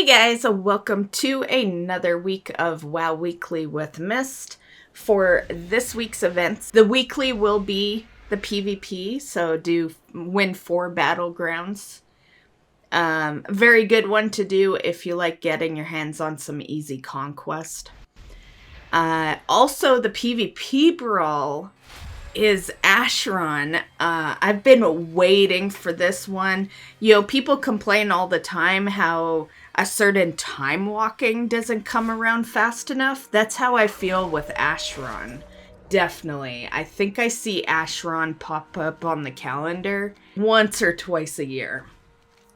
guys, welcome to another week of WoW Weekly with Myst. For this week's events, the weekly will be the PvP, so do win 4 battlegrounds. Very good one to do if you like getting your hands on some easy conquest. Also, the PvP brawl is Asheron. I've been waiting for this one. You know, people complain all the time how a certain Timewalking doesn't come around fast enough. That's how I feel with Asheron. Definitely. I think I see Asheron pop up on the calendar once or twice a year.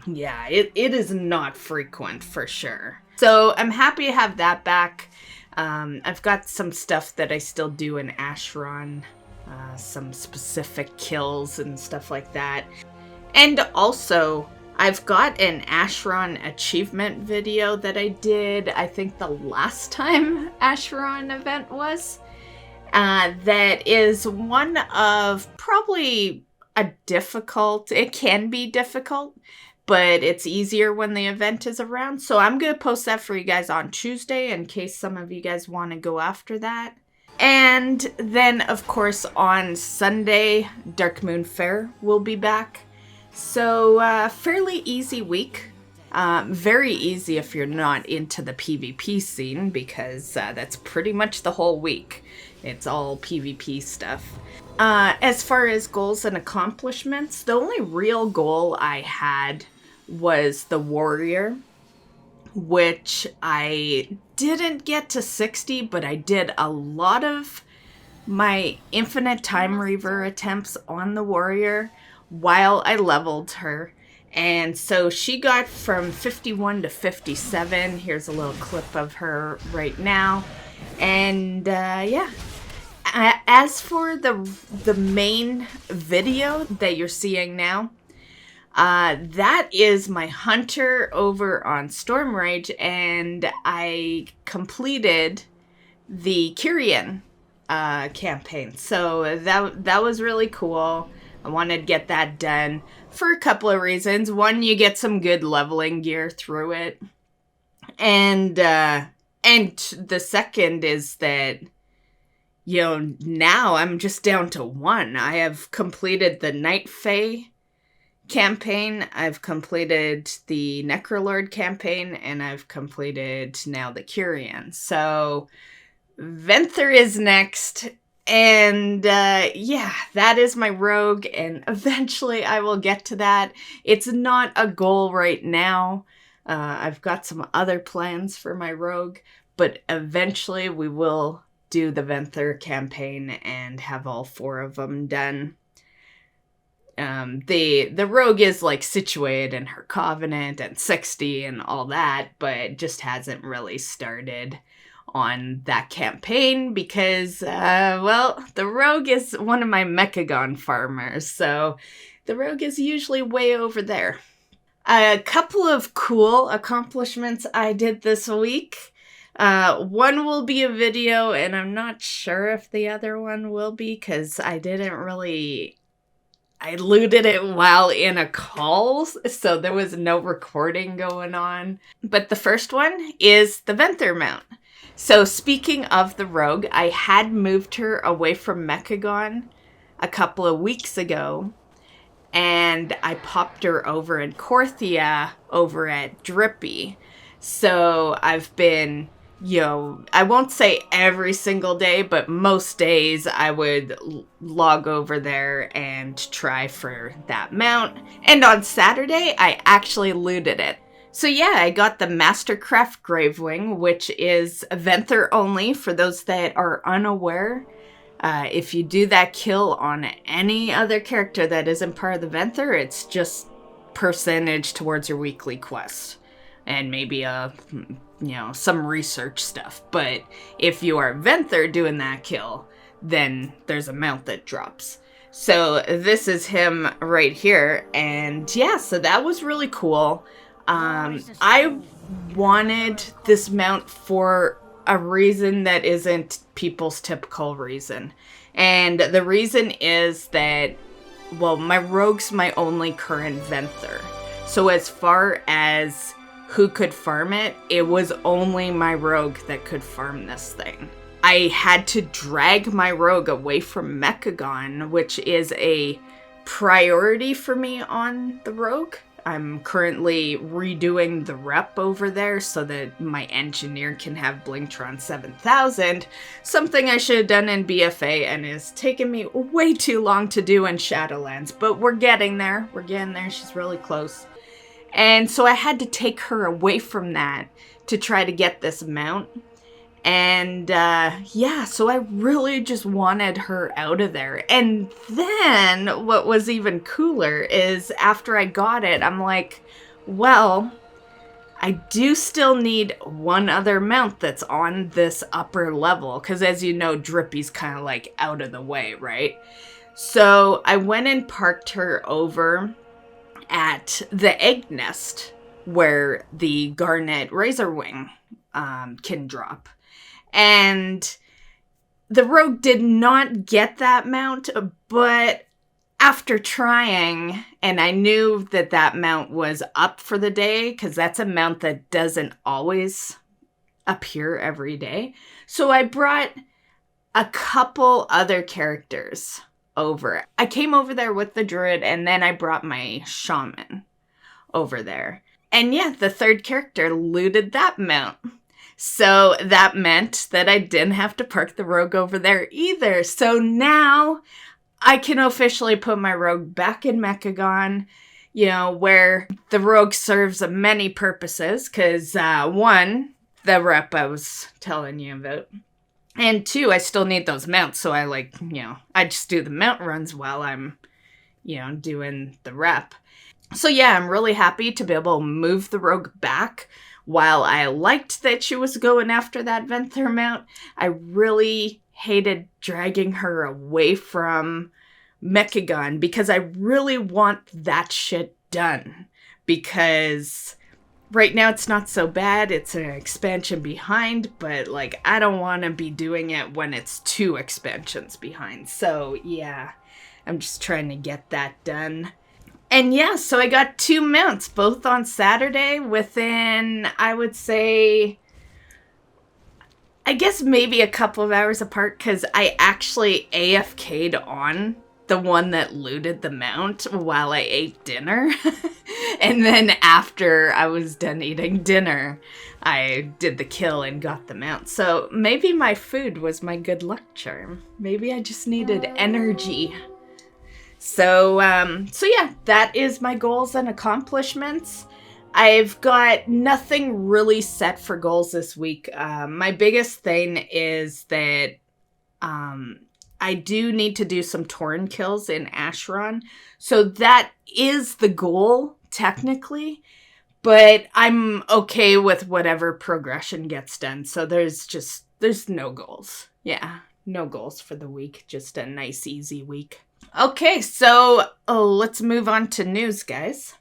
Yeah, it is not frequent for sure. So I'm happy to have that back. I've got some stuff that I still do in Asheron. Some specific kills and stuff like that. And also, I've got an Asheron achievement video that I did, I think the last time Asheron event was. That is one of probably it can be difficult, but it's easier when the event is around. So I'm going to post that for you guys on Tuesday in case some of you guys want to go after that. And then, of course, on Sunday, Dark Moon Fair will be back. So, fairly easy week. Very easy if you're not into the PvP scene, because that's pretty much the whole week. It's all PvP stuff. As far as goals and accomplishments, the only real goal I had was the Warrior, which I didn't get to 60, but I did a lot of my infinite time reaver attempts on the Warrior while I leveled her. And so she got from 51 to 57. Here's a little clip of her right now. And yeah. As for the main video that you're seeing now, that is my hunter over on Storm Rage, and I completed the Kyrian campaign. So that was really cool. I wanted to get that done for a couple of reasons. One, you get some good leveling gear through it. And the second is that, you know, now I'm just down to 1. I have completed the Night Fae campaign, I've completed the Necrolord campaign, and I've completed now the Kyrian. So Venthyr is next, and yeah, that is my rogue, and eventually I will get to that. It's not a goal right now. I've got some other plans for my rogue, but eventually we will do the Venthyr campaign and have all 4 of them done. The rogue is like situated in her covenant and 60 and all that, but just hasn't really started on that campaign because, well, the rogue is one of my Mechagon farmers, so the rogue is usually way over there. A couple of cool accomplishments I did this week. One will be a video, and I'm not sure if the other one will be because I looted it while in a call, so there was no recording going on. But the first one is the Venthyr mount. So speaking of the rogue, I had moved her away from Mechagon a couple of weeks ago, and I popped her over in Korthia over at Drippy. So I've been, you know, I won't say every single day, but most days I would log over there and try for that mount. And on Saturday, I actually looted it. So yeah, I got the Mastercraft Gravewing, which is Venthyr only for those that are unaware. If you do that kill on any other character that isn't part of the Venthyr, it's just percentage towards your weekly quest. And maybe some research stuff. But if you are Venthyr doing that kill, then there's a mount that drops. So this is him right here. And yeah, so that was really cool. I wanted this mount for a reason that isn't people's typical reason. And the reason is that, well, my rogue's my only current Venthyr. So as far as who could farm it, it was only my rogue that could farm this thing. I had to drag my rogue away from Mechagon, which is a priority for me on the rogue. I'm currently redoing the rep over there so that my engineer can have Blingtron 7000, something I should have done in BFA and is taking me way too long to do in Shadowlands, but we're getting there. She's really close. And so I had to take her away from that to try to get this mount. And so I really just wanted her out of there. And then what was even cooler is after I got it, I'm like, well, I do still need one other mount that's on this upper level. Because as you know, Drippy's kind of like out of the way, right? So I went and parked her over at the egg nest where the Garnet Razorwing can drop. And the rogue did not get that mount, but after trying, and I knew that that mount was up for the day, because that's a mount that doesn't always appear every day. So I brought a couple other characters over. I came over there with the druid, and then I brought my shaman over there. And yeah, the third character looted that mount. So that meant that I didn't have to park the rogue over there either. So now I can officially put my rogue back in Mechagon, where the rogue serves many purposes. Because one, the rep I was telling you about. And two, I still need those mounts. So I just do the mount runs while I'm, doing the rep. So yeah, I'm really happy to be able to move the rogue back. While I liked that she was going after that Venthyr mount, I really hated dragging her away from Mechagon because I really want that shit done. Because right now it's not so bad, it's an expansion behind, but I don't want to be doing it when it's 2 expansions behind. So yeah, I'm just trying to get that done. And yeah, so I got 2 mounts, both on Saturday within, I would say, I guess maybe a couple of hours apart, because I actually AFK'd on the one that looted the mount while I ate dinner. And then after I was done eating dinner, I did the kill and got the mount. So maybe my food was my good luck charm. Maybe I just needed energy. So yeah, that is my goals and accomplishments. I've got nothing really set for goals this week. My biggest thing is that I do need to do some Tauren kills in Acheron. So that is the goal, technically. But I'm okay with whatever progression gets done. So there's no goals. Yeah, no goals for the week. Just a nice, easy week. Okay, so let's move on to news, guys.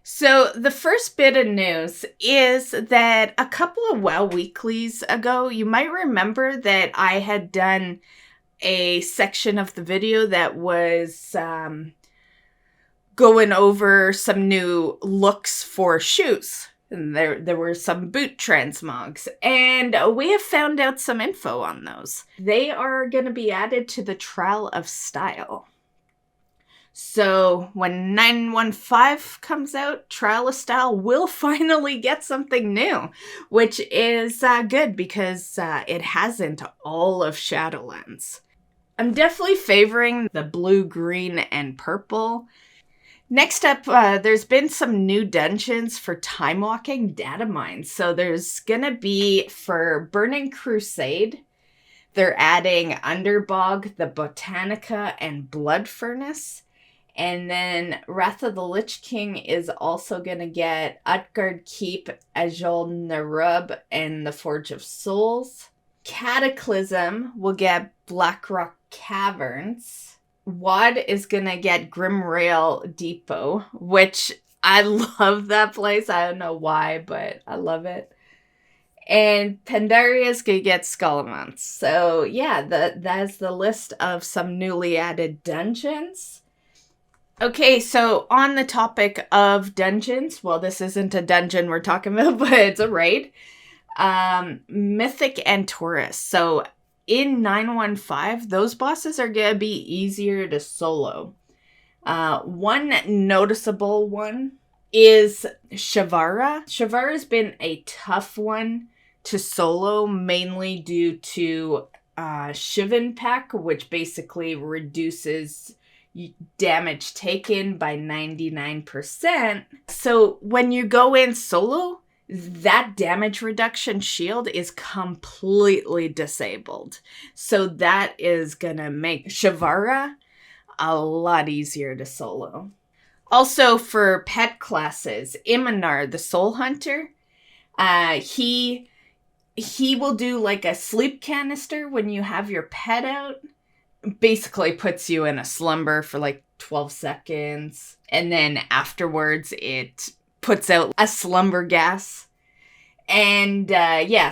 So the first bit of news is that a couple of WoW weeklies ago, you might remember that I had done a section of the video that was going over some new looks for shoes. And there were some boot transmogs, and we have found out some info on those. They are going to be added to the Trial of Style. So when 915 comes out, Trial of Style will finally get something new, which is good because it hasn't all of Shadowlands. I'm definitely favoring the blue, green, and purple. Next up, there's been some new dungeons for Timewalking data mines. So there's going to be, for Burning Crusade, they're adding Underbog, the Botanica, and Blood Furnace. And then Wrath of the Lich King is also going to get Utgard Keep, Ajol Narub, and the Forge of Souls. Cataclysm will get Blackrock Caverns. WoD is going to get Grimrail Depot, which I love that place. I don't know why, but I love it. And Pandaria is going to get Skullimounts. So yeah, that's the list of some newly added dungeons. Okay, so on the topic of dungeons, well, this isn't a dungeon we're talking about, but it's a raid. Mythic Antorus. So in 915, those bosses are going to be easier to solo. One noticeable one is Shavara. Shavara's been a tough one to solo, mainly due to Shivan Pack, which basically reduces damage taken by 99%. So when you go in solo, that damage reduction shield is completely disabled. So that is gonna make Shavara a lot easier to solo. Also, for pet classes, Iminar, the Soul Hunter, he will do like a sleep canister when you have your pet out. Basically puts you in a slumber for like 12 seconds. And then afterwards, it puts out a slumber gas. And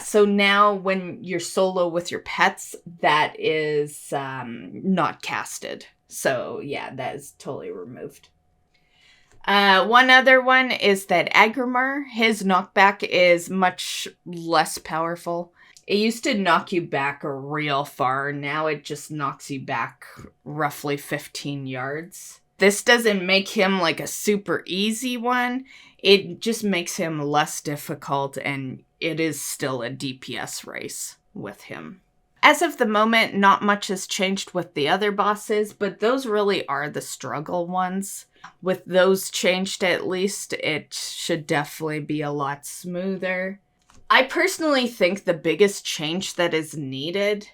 so now when you're solo with your pets, that is not casted. So yeah, that is totally removed. One other one is that Agrimar, his knockback is much less powerful. It used to knock you back real far. Now it just knocks you back roughly 15 yards. This doesn't make him like a super easy one. It just makes him less difficult, and it is still a DPS race with him. As of the moment, not much has changed with the other bosses, but those really are the struggle ones. With those changed at least, it should definitely be a lot smoother. I personally think the biggest change that is needed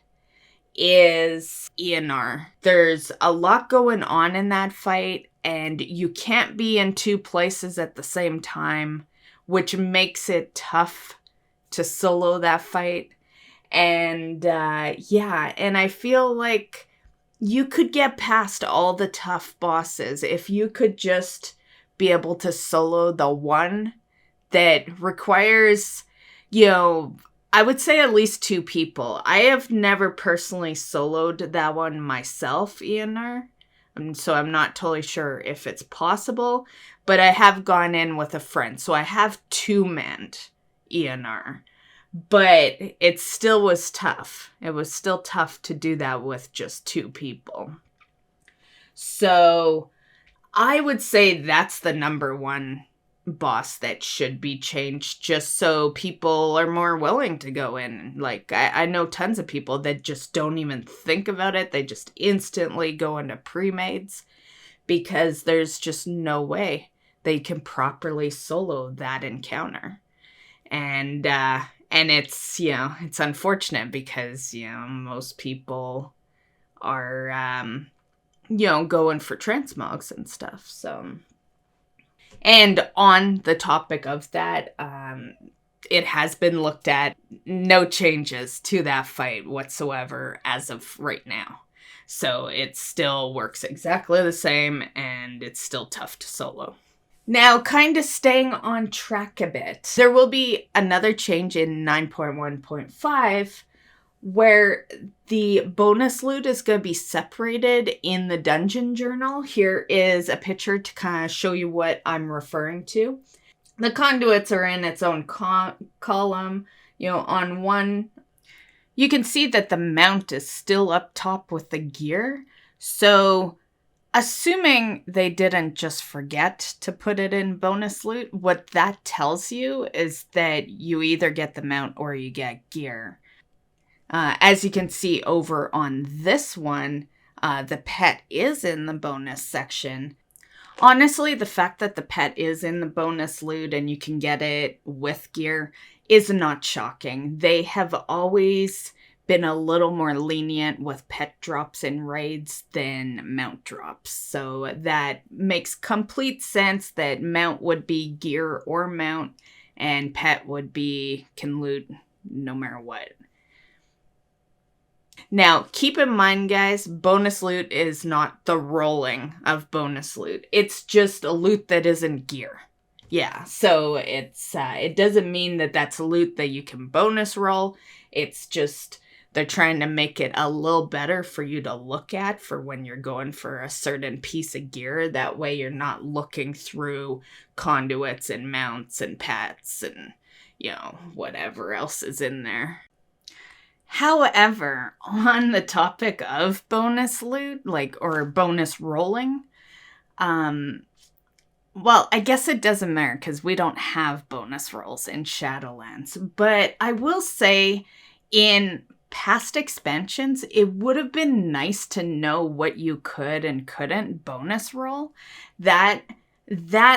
is ENR. There's a lot going on in that fight, and you can't be in two places at the same time, which makes it tough to solo that fight. And and I feel like you could get past all the tough bosses if you could just be able to solo the one that requires, I would say at least two people. I have never personally soloed that one myself, ENR. So I'm not totally sure if it's possible, but I have gone in with a friend. So I have two-manned ENR. But it still was tough. It was still tough to do that with just two people. So I would say that's the number one boss that should be changed, just so people are more willing to go in. Like, I know tons of people that just don't even think about it. They just instantly go into pre-mades because there's just no way they can properly solo that encounter. And it's, it's unfortunate because, most people are, going for transmogs and stuff. So, and on the topic of that, it has been looked at. No changes to that fight whatsoever as of right now. So it still works exactly the same, and it's still tough to solo. Now, kind of staying on track a bit, there will be another change in 9.1.5 where the bonus loot is going to be separated in the dungeon journal. Here is a picture to kind of show you what I'm referring to. The conduits are in its own column. On one, you can see that the mount is still up top with the gear. So assuming they didn't just forget to put it in bonus loot, what that tells you is that you either get the mount or you get gear. As you can see over on this one, the pet is in the bonus section. Honestly, the fact that the pet is in the bonus loot and you can get it with gear is not shocking. They have always been a little more lenient with pet drops in raids than mount drops. So that makes complete sense that mount would be gear or mount, and pet would be can loot no matter what. Now, keep in mind, guys, bonus loot is not the rolling of bonus loot. It's just a loot that isn't gear. Yeah, so it doesn't mean that that's a loot that you can bonus roll. It's just They're trying to make it a little better for you to look at for when you're going for a certain piece of gear. That way you're not looking through conduits and mounts and pets and, whatever else is in there. However, on the topic of bonus loot, or bonus rolling, well, I guess it doesn't matter because we don't have bonus rolls in Shadowlands. But I will say in past expansions, it would have been nice to know what you could and couldn't bonus roll. That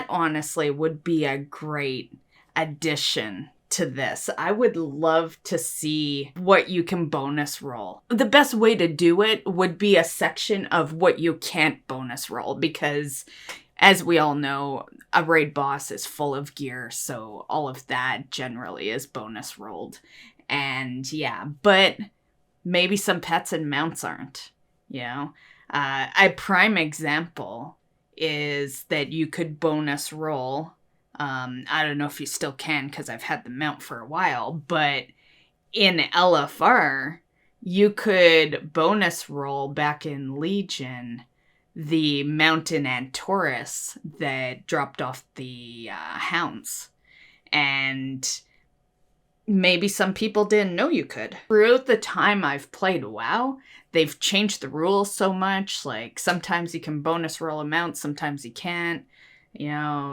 honestly would be a great addition to this. I would love to see what you can bonus roll. The best way to do it would be a section of what you can't bonus roll, because as we all know, a raid boss is full of gear, so all of that generally is bonus rolled. And yeah, but maybe some pets and mounts aren't, A prime example is that you could bonus roll. I don't know if you still can because I've had the mount for a while, but in LFR, you could bonus roll back in Legion the mountain Antorus that dropped off the hounds. And maybe some people didn't know you could. Throughout the time I've played WoW, they've changed the rules so much. Like, sometimes you can bonus roll a mount, sometimes you can't.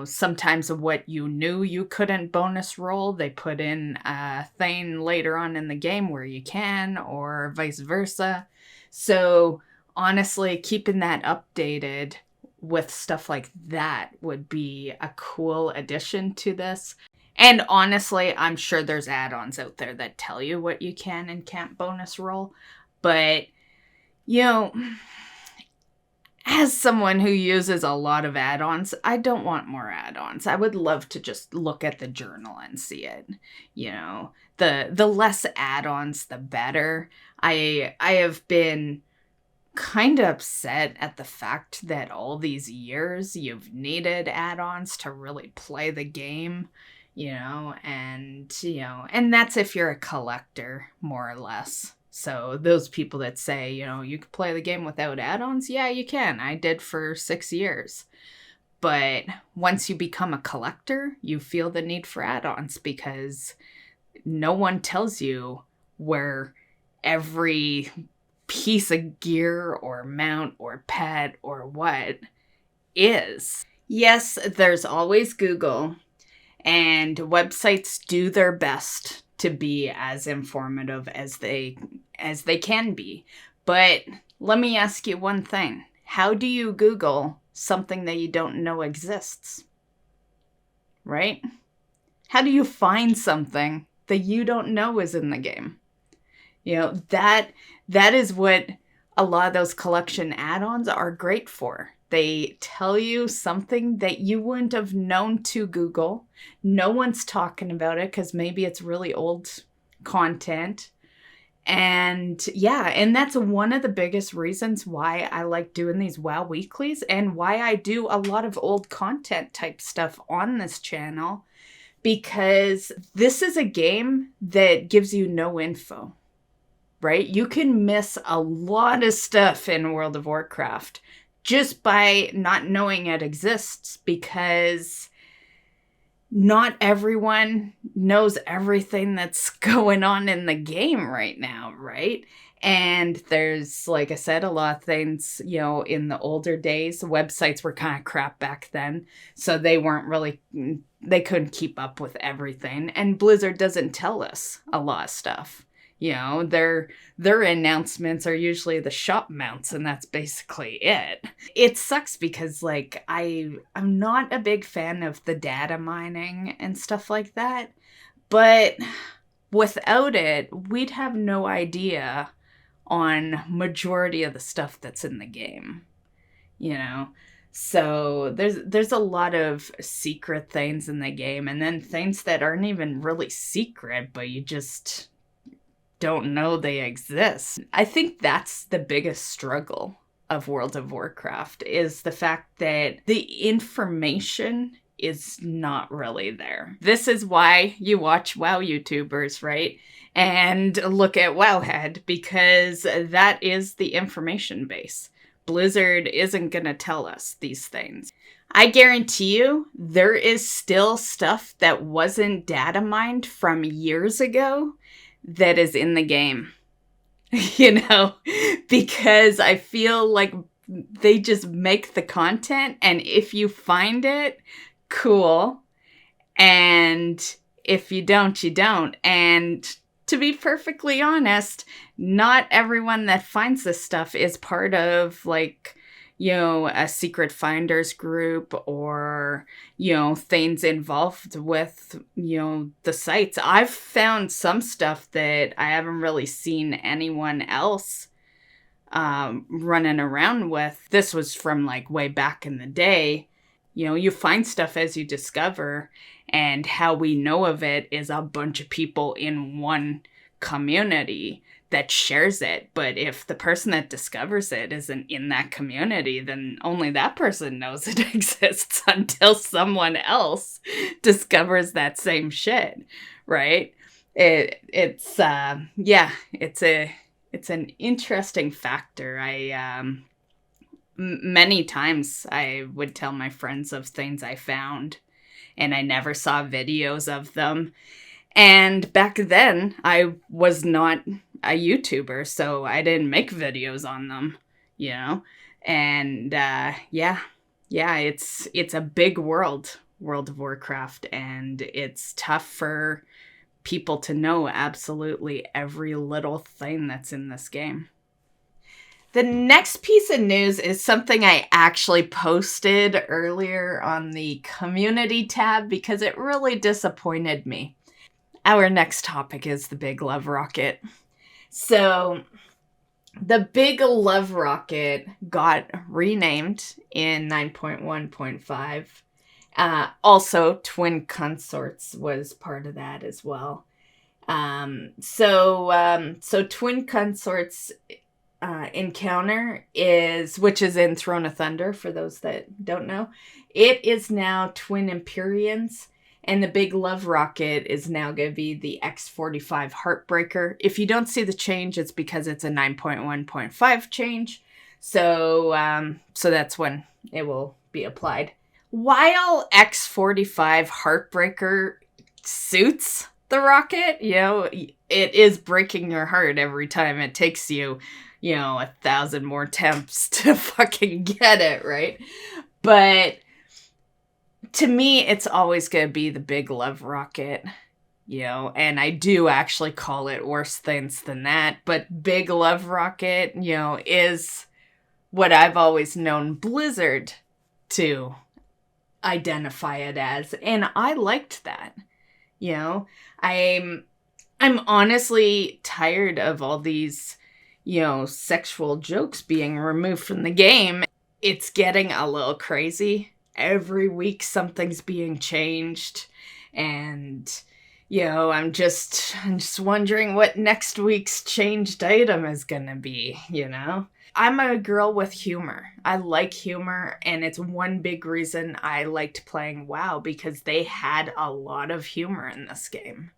Sometimes what you knew you couldn't bonus roll, they put in a thing later on in the game where you can, or vice versa. So honestly, keeping that updated with stuff like that would be a cool addition to this. And honestly, I'm sure there's add-ons out there that tell you what you can and can't bonus roll. But, as someone who uses a lot of add-ons, I don't want more add-ons. I would love to just look at the journal and see it. The less add-ons, the better. I have been kind of upset at the fact that all these years you've needed add-ons to really play the game, and that's if you're a collector, more or less. So those people that say, you can play the game without add-ons, yeah, you can. I did for 6 years. But once you become a collector, you feel the need for add-ons because no one tells you where every piece of gear or mount or pet or what is. Yes, there's always Google, and websites do their best to be as informative as they can be. But let me ask you one thing. How do you Google something that you don't know exists? Right? How do you find something that you don't know is in the game? That is what a lot of those collection add-ons are great for. They tell you something that you wouldn't have known to Google. No one's talking about it because maybe it's really old content. And yeah, and that's one of the biggest reasons why I like doing these WoW weeklies and why I do a lot of old content type stuff on this channel, because this is a game that gives you no info, right? You can miss a lot of stuff in World of Warcraft just by not knowing it exists, because not everyone knows everything that's going on in the game right now, right? And there's, like I said, a lot of things, in the older days, websites were kind of crap back then. So they couldn't keep up with everything. And Blizzard doesn't tell us a lot of stuff. Their announcements are usually the shop mounts, and that's basically it. It sucks because, I'm not a big fan of the data mining and stuff like that. But without it, we'd have no idea on majority of the stuff that's in the game. So there's a lot of secret things in the game, and then things that aren't even really secret, but you just don't know they exist. I think that's the biggest struggle of World of Warcraft, is the fact that the information is not really there. This is why you watch WoW YouTubers, right? And look at Wowhead, because that is the information base. Blizzard isn't going to tell us these things. I guarantee you there is still stuff that wasn't data mined from years ago that is in the game. Because I feel like they just make the content, and if you find it, cool. And if you don't, you don't. And to be perfectly honest, not everyone that finds this stuff is part of, like, a secret finders group or, things involved with, the sites. I've found some stuff that I haven't really seen anyone else running around with. This was from, like, way back in the day. You find stuff as you discover, and how we know of it is a bunch of people in one community that shares it. But if the person that discovers it isn't in that community, then only that person knows it exists until someone else discovers that same shit, right? It's an interesting factor. Many times I would tell my friends of things I found, and I never saw videos of them. And back then, I was not a YouTuber, so I didn't make videos on them, And, it's a big world of Warcraft, and it's tough for people to know absolutely every little thing that's in this game. The next piece of news is something I actually posted earlier on the community tab because it really disappointed me. Our next topic is the Big Love Rocket. So, the Big Love Rocket got renamed in 9.1.5. Also, Twin Consorts was part of that as well. So Twin Consorts encounter which is in Throne of Thunder, for those that don't know. It is now Twin Empyreans, and the Big Love Rocket is now going to be the X45 Heartbreaker. If you don't see the change, it's because it's a 9.1.5 change. So that's when it will be applied. While X45 Heartbreaker suits the rocket, it is breaking your heart every time it takes you 1,000 more attempts to fucking get it, right? But to me, it's always going to be the Big Love Rocket, and I do actually call it worse things than that, but Big Love Rocket, is what I've always known Blizzard to identify it as, and I liked that. I'm honestly tired of all these sexual jokes being removed from the game. It's getting a little crazy. Every week something's being changed, and I'm just wondering what next week's changed item is gonna be. I'm a girl with humor. I like humor, and it's one big reason I liked playing WoW, because they had a lot of humor in this game.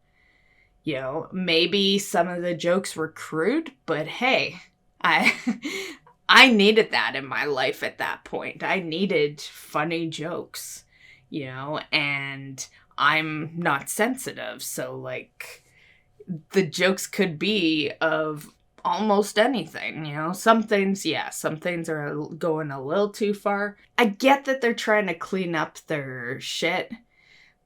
Maybe some of the jokes were crude, but hey, I needed that in my life at that point. I needed funny jokes, and I'm not sensitive, so, like, the jokes could be of almost anything, Some things are going a little too far. I get that they're trying to clean up their shit,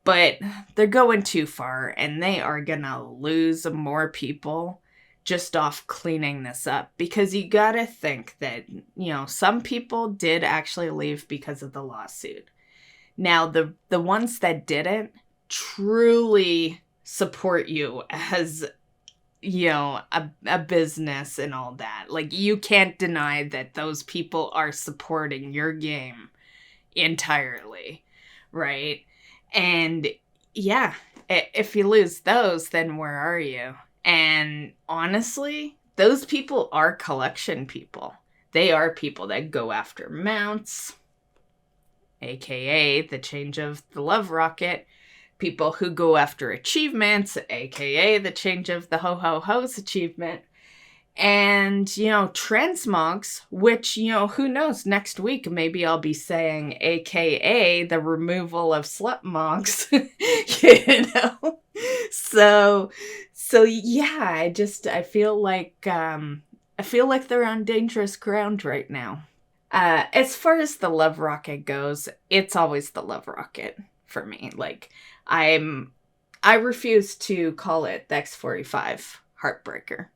but they're going too far, and they are gonna lose more people just off cleaning this up. Because you gotta think that, some people did actually leave because of the lawsuit. Now, the ones that didn't truly support you as, a business and all that. Like, you can't deny that those people are supporting your game entirely, right? And yeah, if you lose those, then where are you? And honestly, those people are collection people. They are people that go after mounts, aka the change of the love rocket. People who go after achievements, aka the change of the ho-ho-ho's achievement. And, transmogs, which, who knows, next week maybe I'll be saying aka the removal of slutmogs, So yeah, I feel like they're on dangerous ground right now. As far as the love rocket goes, it's always the love rocket for me. Like, I refuse to call it the X45 Heartbreaker.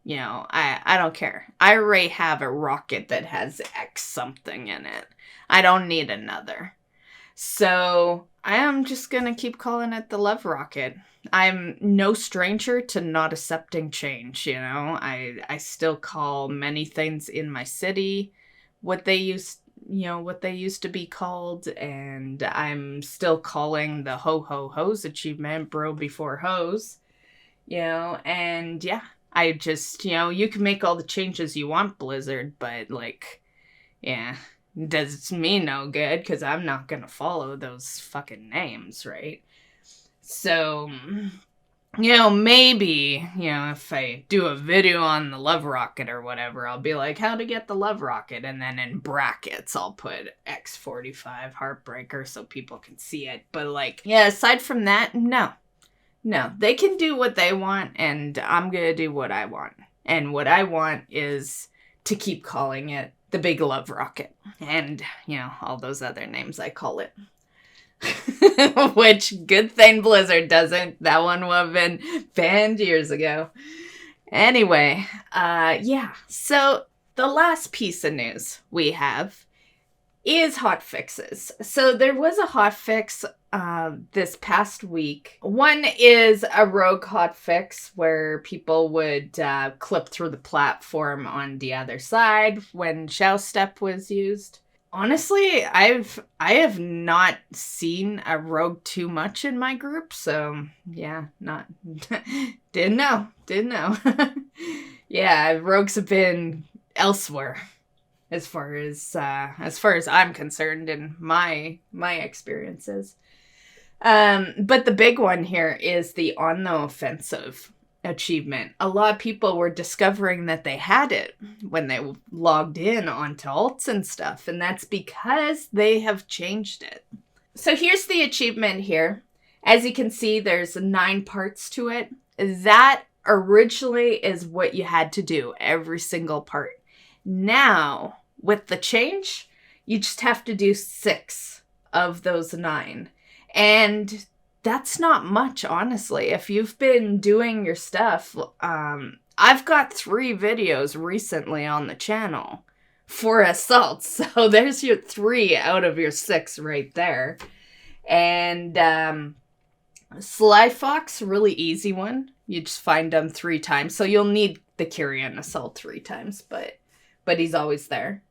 I don't care. I already have a rocket that has X something in it. I don't need another. So I am just gonna keep calling it the love rocket. I'm no stranger to not accepting change, I still call many things in my city what they used to be called, and I'm still calling the ho-ho-ho's achievement bro before hose, and yeah, I just, you can make all the changes you want, Blizzard, but yeah, does me no good, because I'm not gonna follow those fucking names, right? So, maybe, if I do a video on the love rocket or whatever, I'll be like, how to get the love rocket, and then in brackets, I'll put X45 Heartbreaker so people can see it. But, aside from that, no, they can do what they want, and I'm gonna do what I want. And what I want is to keep calling it the big love rocket. And, all those other names I call it. Which, good thing Blizzard doesn't. That one would have been banned years ago. Anyway, yeah. So, the last piece of news we have is hotfixes. So, there was a hotfix this past week. One is a rogue hotfix where people would clip through the platform on the other side when Shao Step was used. Honestly, I have not seen a rogue too much in my group, so yeah, didn't know. Yeah, rogues have been elsewhere, as far as I'm concerned in my experiences. But the big one here is the On the Offensive achievement. A lot of people were discovering that they had it when they logged in onto alts and stuff, and that's because they have changed it. So here's the achievement here. As you can see, there's 9 parts to it. That originally is what you had to do, every single part. Now, with the change, you just have to do 6 of those 9. And that's not much, honestly. If you've been doing your stuff, I've got 3 videos recently on the channel for assaults. So there's your 3 out of your 6 right there. And Sly Fox, really easy one. You just find them 3 times. So you'll need the Kyrian assault 3 times, but he's always there.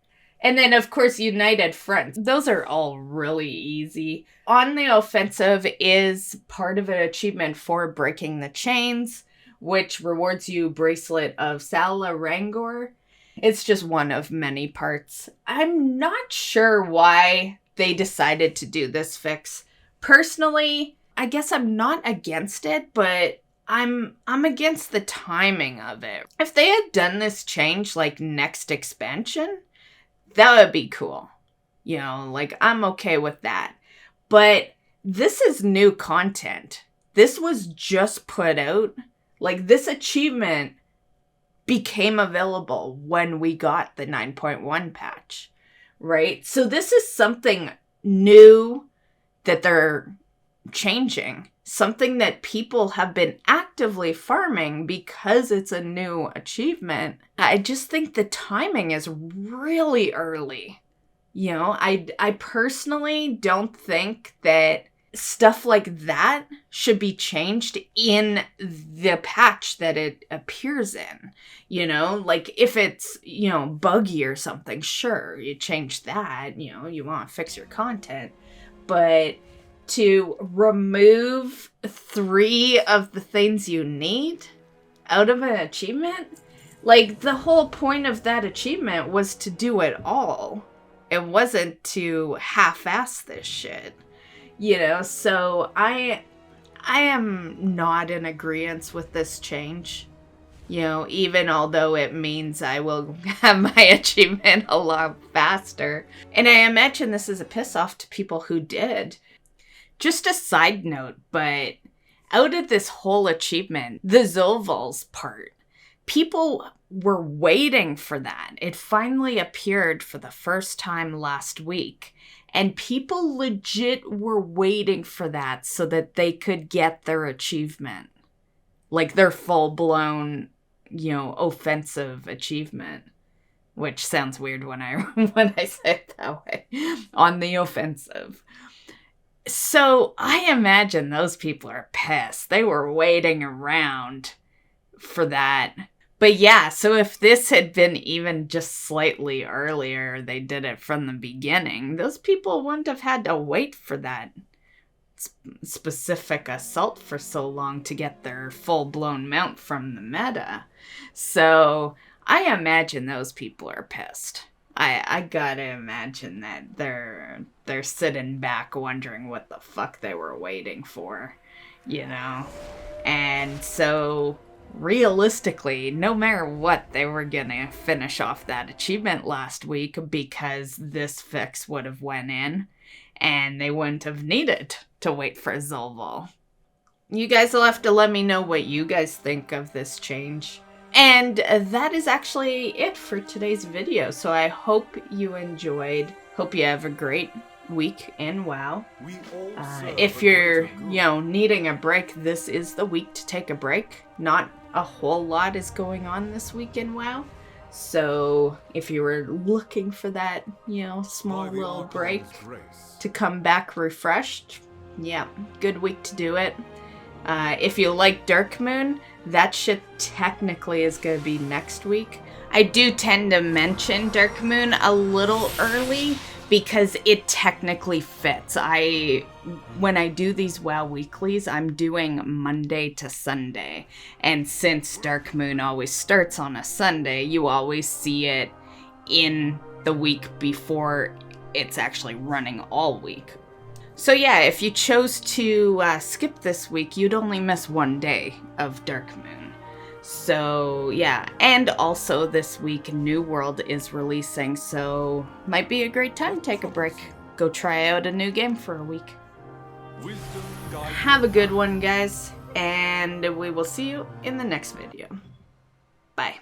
And then, of course, United Front. Those are all really easy. On the Offensive is part of an achievement for breaking the chains, which rewards you Bracelet of Sala Rangor. It's just one of many parts. I'm not sure why they decided to do this fix. Personally, I guess I'm not against it, but I'm against the timing of it. If they had done this change next expansion, that would be cool. I'm okay with that. But this is new content. This was just put out. This achievement became available when we got the 9.1 patch, right? So this is something new that they're changing. Something that people have been actively farming because it's a new achievement. I just think the timing is really early. I personally don't think that stuff like that should be changed in the patch that it appears in. If it's, buggy or something, sure, you change that, you want to fix your content. But to remove 3 of the things you need out of an achievement, the whole point of that achievement was to do it all. It wasn't to half-ass this shit. You know, so I am not in agreement with this change. You know, even although it means I will have my achievement a lot faster. And I imagine this is a piss off to people who did. Just a side note, but out of this whole achievement, the Zolval's part, people were waiting for that. It finally appeared for the first time last week. And people legit were waiting for that so that they could get their achievement. Like their full-blown, you know, offensive achievement. Which sounds weird when I say it that way. On the offensive. So I imagine those people are pissed. They were waiting around for that. But yeah, so if this had been even just slightly earlier, they did it from the beginning, those people wouldn't have had to wait for that specific assault for so long to get their full-blown mount from the meta. So I imagine those people are pissed. I gotta imagine that they're sitting back wondering what the fuck they were waiting for, you know? And so realistically, no matter what, they were gonna finish off that achievement last week because this fix would have went in and they wouldn't have needed to wait for Zolval. You guys will have to let me know what you guys think of this change. And that is actually it for today's video. So I hope you enjoyed. Hope you have a great week in WoW. If you're, you know, needing a break, this is the week to take a break. Not a whole lot is going on this week in WoW. So if you were looking for that, you know, small little break to come back refreshed, yeah, good week to do it. If you like Dark Moon, that shit technically is going to be next week. I do tend to mention Dark Moon a little early because it technically fits. When I do these WoW weeklies, I'm doing Monday to Sunday. And since Dark Moon always starts on a Sunday, you always see it in the week before it's actually running all week. So yeah, if you chose to skip this week, you'd only miss one day of Dark Moon. So yeah, and also this week New World is releasing, so might be a great time to take a break. Go try out a new game for a week. Have a good one, guys, and we will see you in the next video. Bye.